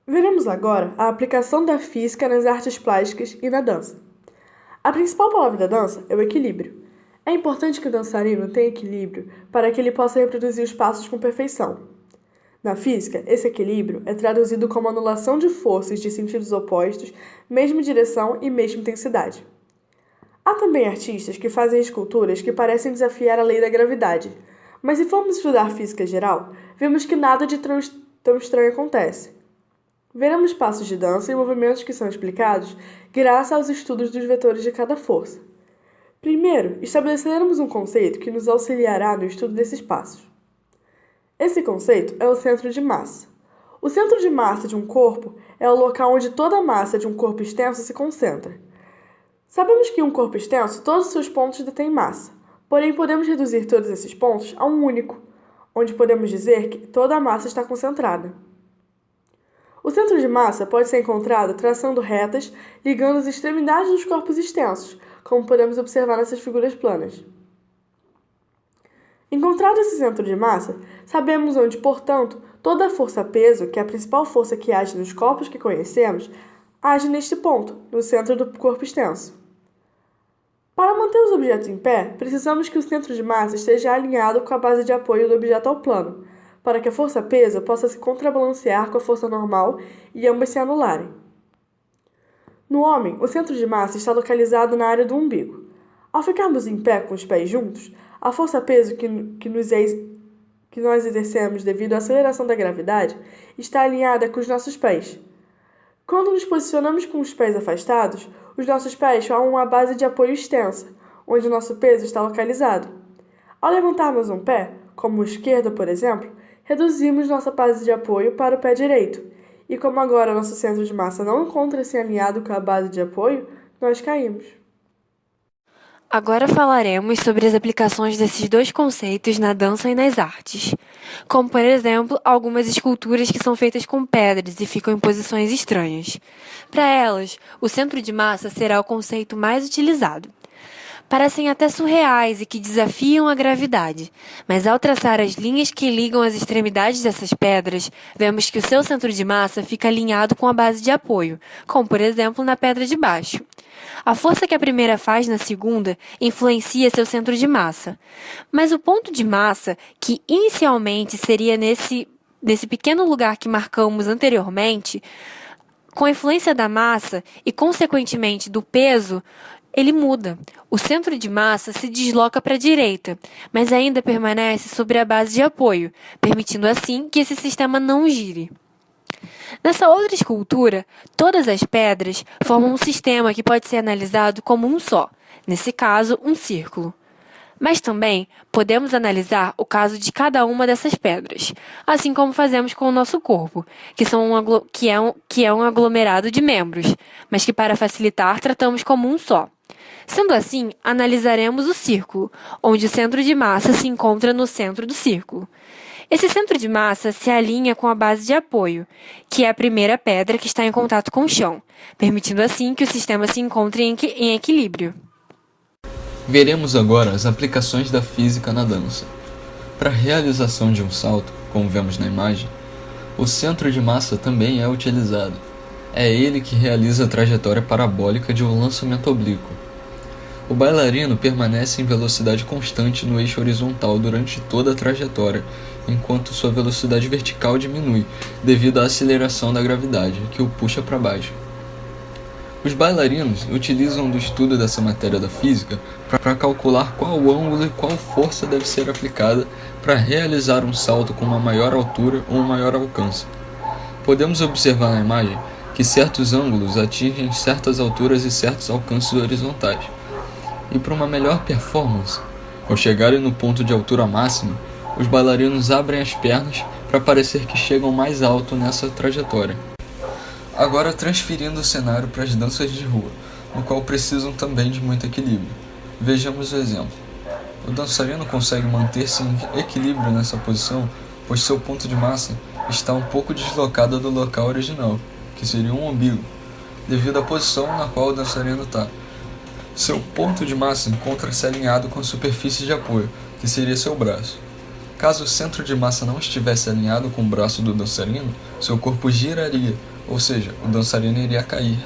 Veremos agora a aplicação da física nas artes plásticas e na dança. A principal palavra da dança é o equilíbrio. É importante que o dançarino tenha equilíbrio para que ele possa reproduzir os passos com perfeição. Na física, esse equilíbrio é traduzido como anulação de forças de sentidos opostos, mesma direção e mesma intensidade. Há também artistas que fazem esculturas que parecem desafiar a lei da gravidade, mas se formos estudar física geral, vemos que nada de tão estranho acontece. Veremos passos de dança e movimentos que são explicados graças aos estudos dos vetores de cada força. Primeiro, estabeleceremos um conceito que nos auxiliará no estudo desses passos. Esse conceito é o centro de massa. O centro de massa de um corpo é o local onde toda a massa de um corpo extenso se concentra. Sabemos que em um corpo extenso, todos os seus pontos detêm massa, porém podemos reduzir todos esses pontos a um único, onde podemos dizer que toda a massa está concentrada. O centro de massa pode ser encontrado traçando retas ligando as extremidades dos corpos extensos, como podemos observar nessas figuras planas. Encontrado esse centro de massa, sabemos onde, portanto, toda a força-peso, que é a principal força que age nos corpos que conhecemos, age neste ponto, no centro do corpo extenso. Para manter os objetos em pé, precisamos que o centro de massa esteja alinhado com a base de apoio do objeto ao plano, para que a força-peso possa se contrabalancear com a força normal e ambas se anularem. No homem, o centro de massa está localizado na área do umbigo. Ao ficarmos em pé com os pés juntos, a força-peso que nós exercemos devido à aceleração da gravidade está alinhada com os nossos pés. Quando nos posicionamos com os pés afastados, os nossos pés formam uma base de apoio extensa, onde o nosso peso está localizado. Ao levantarmos um pé, como o esquerdo, por exemplo, reduzimos nossa base de apoio para o pé direito, e como agora nosso centro de massa não encontra-se alinhado com a base de apoio, nós caímos. Agora falaremos sobre as aplicações desses dois conceitos na dança e nas artes, como, por exemplo, algumas esculturas que são feitas com pedras e ficam em posições estranhas. Para elas, o centro de massa será o conceito mais utilizado. Parecem até surreais e que desafiam a gravidade, mas ao traçar as linhas que ligam as extremidades dessas pedras, vemos que o seu centro de massa fica alinhado com a base de apoio, como por exemplo na pedra de baixo. A força que a primeira faz na segunda influencia seu centro de massa, mas o ponto de massa, que inicialmente seria nesse pequeno lugar que marcamos anteriormente, com a influência da massa e, consequentemente, do peso, ele muda. O centro de massa se desloca para a direita, mas ainda permanece sobre a base de apoio, permitindo assim que esse sistema não gire. Nessa outra escultura, todas as pedras formam um sistema que pode ser analisado como um só, nesse caso, um círculo. Mas também podemos analisar o caso de cada uma dessas pedras, assim como fazemos com o nosso corpo, que é um aglomerado de membros, mas que para facilitar tratamos como um só. Sendo assim, analisaremos o círculo, onde o centro de massa se encontra no centro do círculo. Esse centro de massa se alinha com a base de apoio, que é a primeira pedra que está em contato com o chão, permitindo assim que o sistema se encontre em equilíbrio. Veremos agora as aplicações da física na dança. Para a realização de um salto, como vemos na imagem, o centro de massa também é utilizado. É ele que realiza a trajetória parabólica de um lançamento oblíquo. O bailarino permanece em velocidade constante no eixo horizontal durante toda a trajetória, enquanto sua velocidade vertical diminui devido à aceleração da gravidade, que o puxa para baixo. Os bailarinos utilizam do estudo dessa matéria da física para calcular qual ângulo e qual força deve ser aplicada para realizar um salto com uma maior altura ou um maior alcance. Podemos observar na imagem que certos ângulos atingem certas alturas e certos alcances horizontais. E para uma melhor performance, ao chegarem no ponto de altura máxima, os bailarinos abrem as pernas para parecer que chegam mais alto nessa trajetória. Agora transferindo o cenário para as danças de rua, no qual precisam também de muito equilíbrio. Vejamos o exemplo. O dançarino consegue manter-se em equilíbrio nessa posição, pois seu ponto de massa está um pouco deslocado do local original, que seria um umbigo, devido à posição na qual o dançarino está. Seu ponto de massa encontra-se alinhado com a superfície de apoio, que seria seu braço. Caso o centro de massa não estivesse alinhado com o braço do dançarino, seu corpo giraria, ou seja, o dançarino iria cair.